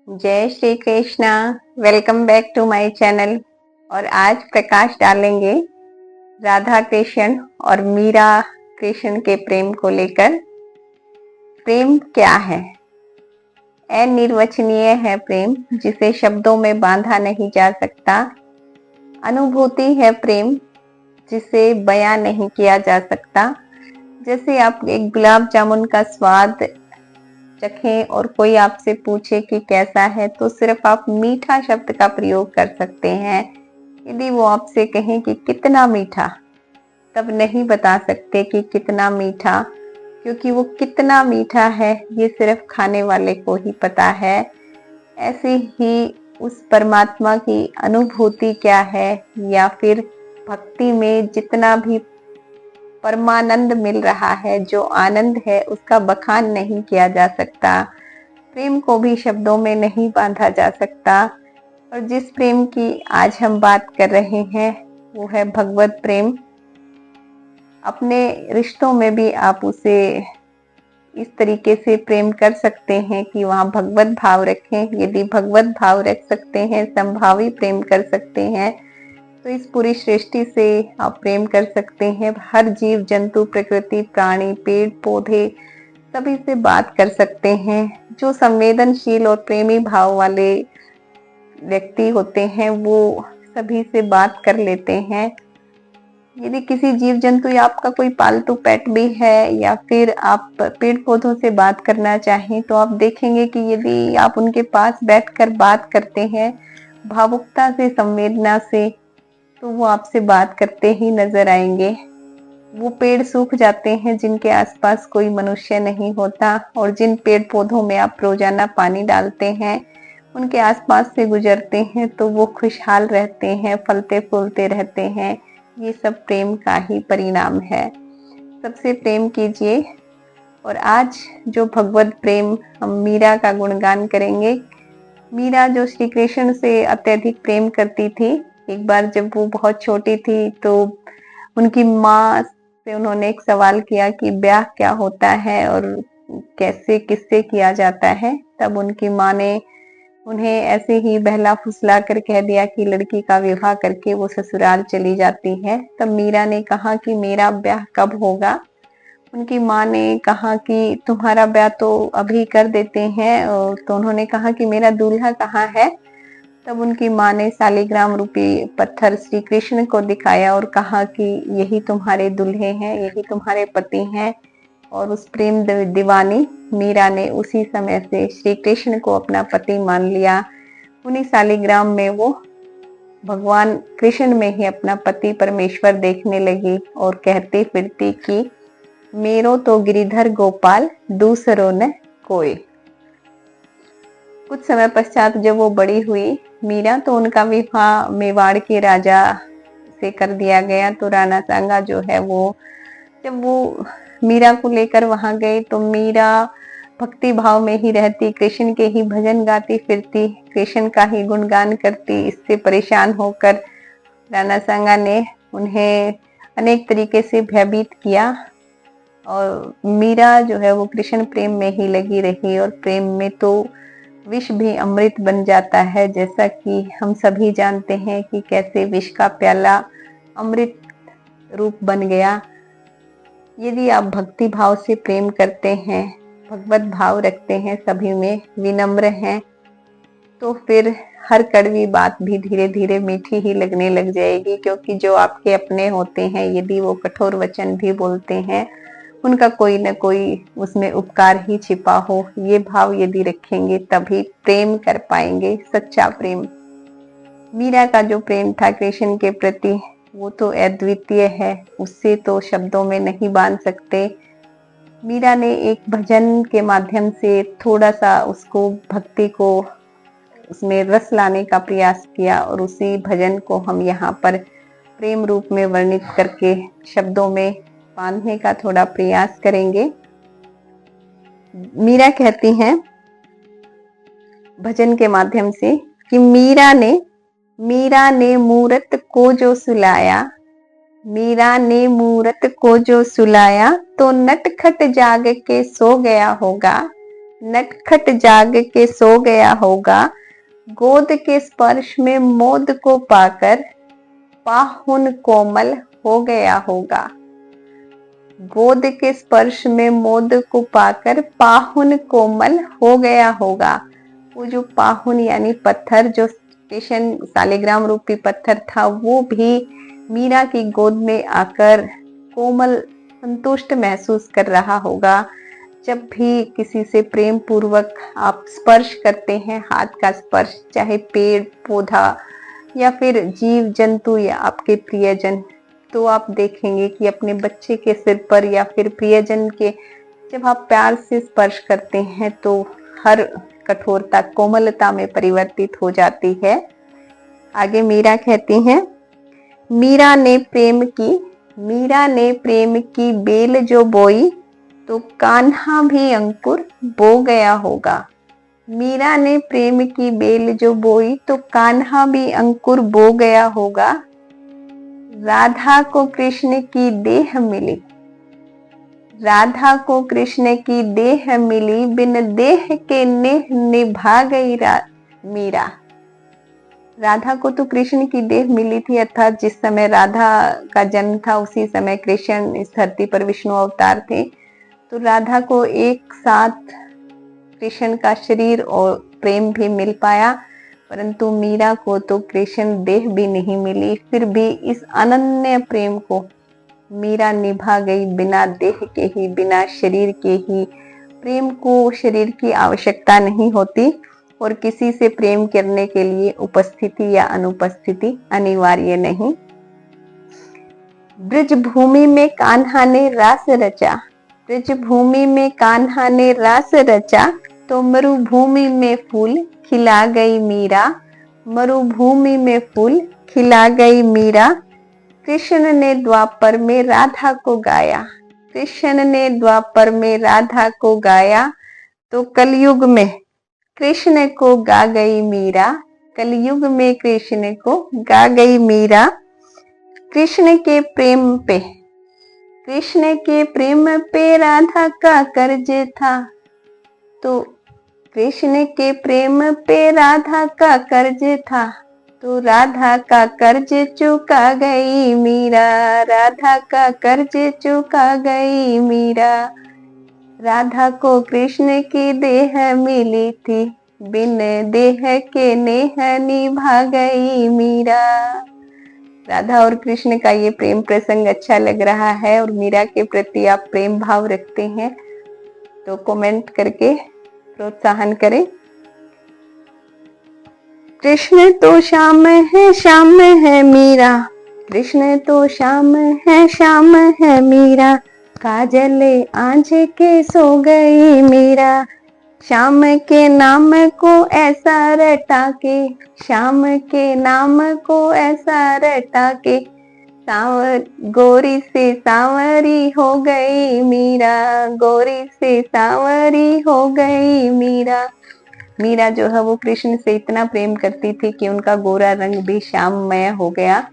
जय Shri Krishna. Welcome back to my channel. और आज प्रकाश डालेंगे राधा कृष्ण और मीरा कृष्ण के प्रेम को लेकर। प्रेम क्या है? अनिर्वचनीय है प्रेम, जिसे शब्दों में बांधा नहीं जा सकता। अनुभूति है प्रेम, जिसे बयां नहीं किया जा सकता। जैसे आप एक गुलाब जामुन का स्वाद चखें और कोई आपसे पूछे कि कैसा है, तो सिर्फ आप मीठा शब्द का प्रयोग कर सकते हैं। यदि वो आपसे कहें कि कितना मीठा, तब नहीं बता सकते कि कितना मीठा, क्योंकि वो कितना मीठा है ये सिर्फ खाने वाले को ही पता है। ऐसे ही उस परमात्मा की अनुभूति क्या है, या फिर भक्ति में जितना भी परमानंद मिल रहा है, जो आनंद है, उसका बखान नहीं किया जा सकता। प्रेम को भी शब्दों में नहीं बांधा जा सकता। और जिस प्रेम की आज हम बात कर रहे हैं वो है भगवत प्रेम। अपने रिश्तों में भी आप उसे इस तरीके से प्रेम कर सकते हैं कि वहां भगवत भाव रखें। यदि भगवत भाव रख सकते हैं, संभावी प्रेम कर सकते हैं, तो इस पूरी सृष्टि से आप प्रेम कर सकते हैं। हर जीव जंतु, प्रकृति, प्राणी, पेड़ पौधे, सभी से बात कर सकते हैं। जो संवेदनशील और प्रेमी भाव वाले व्यक्ति होते हैं वो सभी से बात कर लेते हैं। यदि किसी जीव जंतु या आपका कोई पालतू पेट भी है, या फिर आप पेड़ पौधों से बात करना चाहें, तो आप देखेंगे कि यदि आप उनके पास बैठकर बात करते हैं भावुकता से, संवेदना से, तो वो आपसे बात करते ही नजर आएंगे। वो पेड़ सूख जाते हैं जिनके आसपास कोई मनुष्य नहीं होता, और जिन पेड़ पौधों में आप रोजाना पानी डालते हैं, उनके आसपास से गुजरते हैं, तो वो खुशहाल रहते हैं, फलते फूलते रहते हैं। ये सब प्रेम का ही परिणाम है। सबसे प्रेम कीजिए। और आज जो भगवत प्रेम, हम मीरा का गुणगान करेंगे। मीरा जो श्री कृष्ण से अत्यधिक प्रेम करती थी। एक बार जब वो बहुत छोटी थी तो उनकी माँ से उन्होंने एक सवाल किया कि ब्याह क्या होता है और कैसे, किससे किया जाता है। तब उनकी माँ ने उन्हें ऐसे ही बहला फुसला कर कह दिया कि लड़की का विवाह करके वो ससुराल चली जाती है। तब मीरा ने कहा कि मेरा ब्याह कब होगा? उनकी माँ ने कहा कि तुम्हारा ब्याह तो अभी कर देते हैं। तो उन्होंने कहा कि मेरा दूल्हा कहाँ है? तब उनकी माँ ने शालिग्राम रूपी पत्थर श्री कृष्ण को दिखाया और कहा कि यही तुम्हारे दूल्हे हैं, यही तुम्हारे पति हैं। और उस प्रेम दीवानी मीरा ने उसी समय से श्री कृष्ण को अपना पति मान लिया। उन्हीं शालिग्राम में वो भगवान कृष्ण में ही अपना पति परमेश्वर देखने लगी और कहती फिरती कि मेरो तो गिरिधर गोपाल, दूसरो न कोई। कुछ समय पश्चात जब वो बड़ी हुई मीरा, तो उनका विवाह मेवाड़ के राजा से कर दिया गया। तो राणा सांगा जो है वो, जब वो मीरा को लेकर वहां गए, तो मीरा भक्ति भाव में ही रहती, कृष्ण के ही भजन गाती फिरती, कृष्ण का ही गुणगान करती। इससे परेशान होकर राणा सांगा ने उन्हें अनेक तरीके से भयभीत किया। और मीरा जो है वो कृष्ण प्रेम में ही लगी रही। और प्रेम में तो विष भी अमृत बन जाता है, जैसा कि हम सभी जानते हैं कि कैसे विष का प्याला अमृत रूप बन गया। यदि आप भक्ति भाव से प्रेम करते हैं, भगवत भाव रखते हैं, सभी में विनम्र हैं, तो फिर हर कड़वी बात भी धीरे धीरे मीठी ही लगने लग जाएगी। क्योंकि जो आपके अपने होते हैं, यदि वो कठोर वचन भी बोलते हैं, उनका कोई न कोई उसमें उपकार ही छिपा हो। ये भाव यदि रखेंगे तभी प्रेम कर पाएंगे, सच्चा प्रेम। मीरा का जो प्रेम था कृष्ण के प्रति, वो तो अद्वितीय है, उससे तो शब्दों में नहीं बांध सकते। मीरा ने एक भजन के माध्यम से थोड़ा सा उसको, भक्ति को, उसमें रस लाने का प्रयास किया, और उसी भजन को हम यहाँ पर प्रेम रूप में वर्णित करके शब्दों में बांधने का थोड़ा प्रयास करेंगे। मीरा कहती हैं भजन के माध्यम से कि मीरा ने मूरत को जो सुलाया, मीरा ने मूरत को जो सुलाया, तो नटखट जाग के सो गया होगा। नटखट जाग के सो गया होगा, गोद के स्पर्श में मोद को पाकर पाहुन कोमल हो गया होगा। गोद के स्पर्श में मोद को पाकर पाहुन कोमल हो गया होगा। वो जो पाहुन यानी पत्थर, जो कृष्ण शालिग्राम रूपी पत्थर था, वो भी मीरा की गोद में आकर कोमल संतुष्ट महसूस कर रहा होगा। जब भी किसी से प्रेम पूर्वक आप स्पर्श करते हैं, हाथ का स्पर्श, चाहे पेड़ पौधा या फिर जीव जंतु या आपके प्रियजन, तो आप देखेंगे कि अपने बच्चे के सिर पर या फिर प्रियजन के जब आप प्यार से स्पर्श करते हैं तो हर कठोरता कोमलता में परिवर्तित हो जाती है। आगे मीरा कहती हैं, मीरा ने प्रेम की बेल जो बोई तो कान्हा भी अंकुर बो गया होगा। मीरा ने प्रेम की बेल जो बोई तो कान्हा भी अंकुर बो गया होगा। राधा को कृष्ण की देह मिली, राधा को कृष्ण की देह मिली, बिन देह के नेह निभा गई मीरा। राधा को तो कृष्ण की देह मिली थी, अर्थात जिस समय राधा का जन्म था उसी समय कृष्ण इस धरती पर विष्णु अवतार थे, तो राधा को एक साथ कृष्ण का शरीर और प्रेम भी मिल पाया, परंतु मीरा को तो कृष्ण देह भी नहीं मिली। फिर भी इस अनन्य प्रेम को मीरा निभा गई, बिना देह के ही, बिना शरीर के ही। प्रेम को शरीर की आवश्यकता नहीं होती और किसी से प्रेम करने के लिए उपस्थिति या अनुपस्थिति अनिवार्य नहीं। ब्रज भूमि में कान्हा ने रास रचा, ब्रज भूमि में कान्हा ने रास रचा, तो मरुभूमि में फूल खिला गई मीरा, मरुभूमि में फूल खिला गई मीरा। कृष्ण ने द्वापर में राधा को गाया, कृष्ण ने द्वापर में राधा को गाया, तो कलयुग में कृष्ण को गा गई मीरा, कलयुग में कृष्ण को गा गई मीरा। कृष्ण के प्रेम पे, कृष्ण के प्रेम पे राधा का कर्ज था, तो कृष्ण के प्रेम पे राधा का कर्ज था, तो राधा का कर्ज चुका गई मीरा, राधा का कर्ज चुका गई मीरा। राधा को कृष्ण की देह मिली थी, बिन देह के नेह निभा गई मीरा। राधा और कृष्ण का ये प्रेम प्रसंग अच्छा लग रहा है और मीरा के प्रति आप प्रेम भाव रखते हैं तो कमेंट करके प्रोत्साहन करें। कृष्ण तो श्याम है मीरा, कृष्ण तो श्याम है मीरा, काजल आंच के सो गई मीरा। श्याम के नाम को ऐसा रटा के, श्याम के नाम को ऐसा रटा के, गोरी से सांवरी हो गई मीरा, गोरी से सांवरी हो गई मीरा। मीरा जो है वो कृष्ण से इतना प्रेम करती थी कि उनका गोरा रंग भी श्याममय हो गया,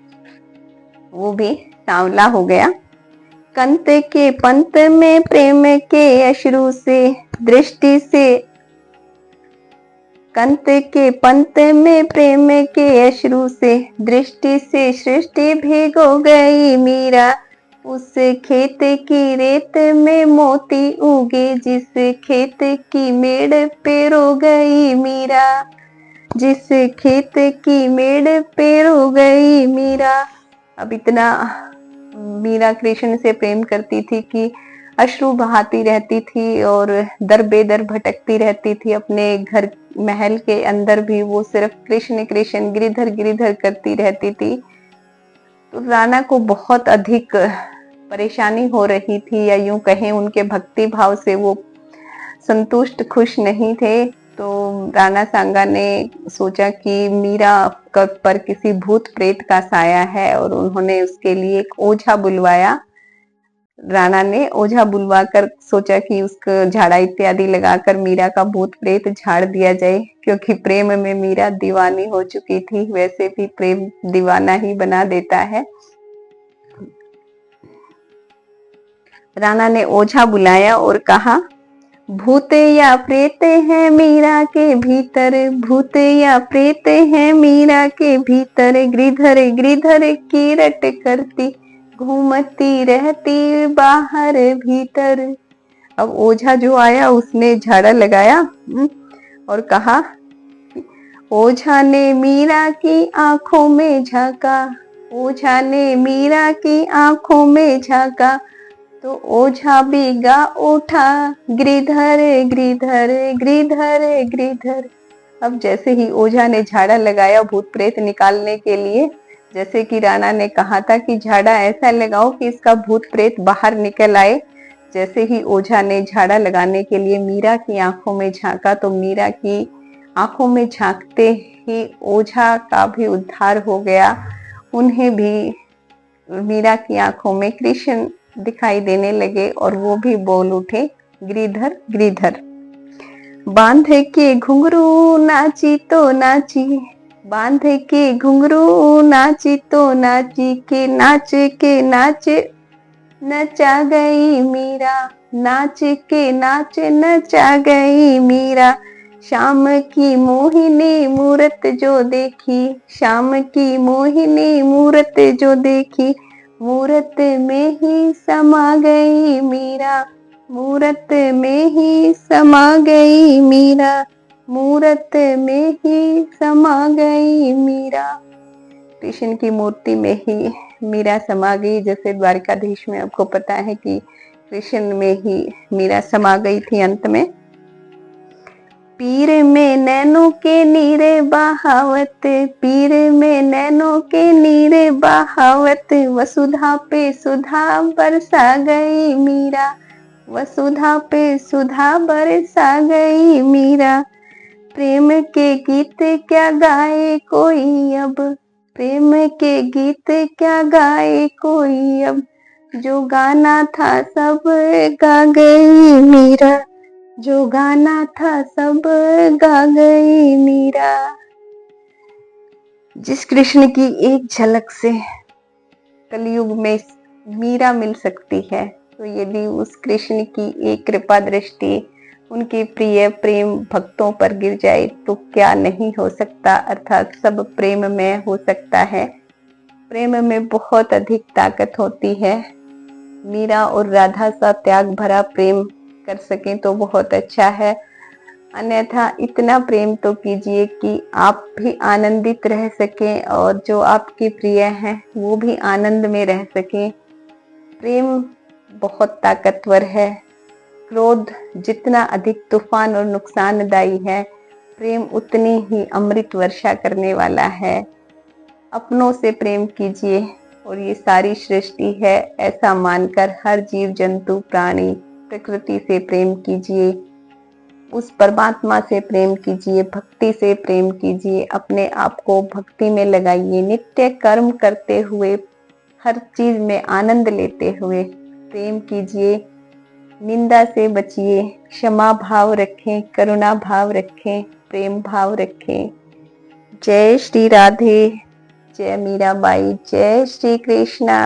वो भी सांवला हो गया। कंत के पंत में प्रेम के अश्रु से दृष्टि से, कंत के पंत में प्रेम के अश्रु से दृष्टि से सृष्टि भिगो गई मीरा। उस खेत की रेत में मोती उगे, जिस खेत की मेड़ पे रो गई मीरा, जिस खेत की मेड़ पे रो गई मीरा। अब इतना मीरा कृष्ण से प्रेम करती थी कि अश्रु बहाती रहती थी और दर बेदर भटकती रहती थी। अपने घर महल के अंदर भी वो सिर्फ कृष्ण कृष्ण गिरिधर गिरिधर करती रहती थी। तो राणा को बहुत अधिक परेशानी हो रही थी, या यूं कहें उनके भक्ति भाव से वो संतुष्ट खुश नहीं थे। तो राणा सांगा ने सोचा कि मीरा पर किसी भूत प्रेत का साया है और उन्होंने उसके लिए एक ओझा बुलवाया। राणा ने ओझा बुलवाकर सोचा कि उसको झाड़ा इत्यादि लगाकर मीरा का भूत प्रेत झाड़ दिया जाए, क्योंकि प्रेम में मीरा दीवानी हो चुकी थी। वैसे भी प्रेम दीवाना ही बना देता है। राणा ने ओझा बुलाया और कहा, भूत या प्रेत है मीरा के भीतर, भूत या प्रेत है मीरा के भीतर, गिरधर गिरधर की रट करती, घूमती रहती बाहर भीतर। अब ओझा जो आया उसने झाड़ा लगाया और कहा, ओझा ने मीरा की आंखों में झांका, ओझा ने मीरा की आंखों में झांका, तो ओझा भी गा उठा, गिरधर गिरधर गिरधर गिरधर। अब जैसे ही ओझा ने झाड़ा लगाया भूत प्रेत निकालने के लिए, जैसे कि राणा ने कहा था कि झाड़ा ऐसा लगाओ कि इसका भूत प्रेत बाहर निकल आए, जैसे ही ओझा ने झाड़ा लगाने के लिए मीरा की आंखों में झांका, तो मीरा की आंखों में झांकते ही ओझा का भी उद्धार हो गया। उन्हें भी मीरा की आंखों में कृष्ण दिखाई देने लगे और वो भी बोल उठे, गिरधर गिरधर। बांध के घुंघरू नाची तो नाची, बांध के घुंघरू नाची तो नाची, के नाच नचा गई मीरा, नाच के नाच नचा गई मीरा। शाम की मोहिनी मूरत जो देखी, शाम की मोहिनी मूरत जो देखी, मूरत में ही समा गई मीरा, मूरत में ही समा गई मीरा, मूरत में ही समा गई मीरा। कृष्ण की मूर्ति में ही मीरा समा गई। जैसे द्वारकाधीश में आपको पता है कि कृष्ण में ही मीरा समा गई थी अंत में। पीर में नैनों के नीरे बहावत, पीर में नैनों के नीरे बहावत, वसुधा पे सुधा बरसा गई मीरा, वसुधा पे सुधा बरसा गई मीरा। प्रेम के गीत क्या गाए कोई अब, प्रेम के गीत क्या गाए कोई अब, जो गाना था सब गा गई मीरा, जो गाना था सब गा गई मीरा। जिस कृष्ण की एक झलक से कलयुग में मीरा मिल सकती है, तो यदि उस कृष्ण की एक कृपा दृष्टि उनके प्रिय प्रेम भक्तों पर गिर जाए तो क्या नहीं हो सकता, अर्थात सब प्रेम में हो सकता है। प्रेम में बहुत अधिक ताकत होती है। मीरा और राधा सा त्याग भरा प्रेम कर सकें तो बहुत अच्छा है, अन्यथा इतना प्रेम तो कीजिए कि आप भी आनंदित रह सकें और जो आपके प्रिय हैं वो भी आनंद में रह सकें। प्रेम बहुत ताकतवर है। क्रोध जितना अधिक तूफान और नुकसानदायी है, प्रेम उतनी ही अमृत वर्षा करने वाला है। अपनों से प्रेम कीजिए और ये सारी सृष्टि है ऐसा मानकर हर जीव जंतु प्राणी प्रकृति से प्रेम कीजिए, उस परमात्मा से प्रेम कीजिए, भक्ति से प्रेम कीजिए, अपने आप को भक्ति में लगाइए, नित्य कर्म करते हुए हर चीज में आनंद लेते हुए प्रेम कीजिए। निंदा से बचिए, क्षमा भाव रखें, करुणा भाव रखें, प्रेम भाव रखें। जय श्री राधे, जय मीराबाई, जय श्री कृष्णा।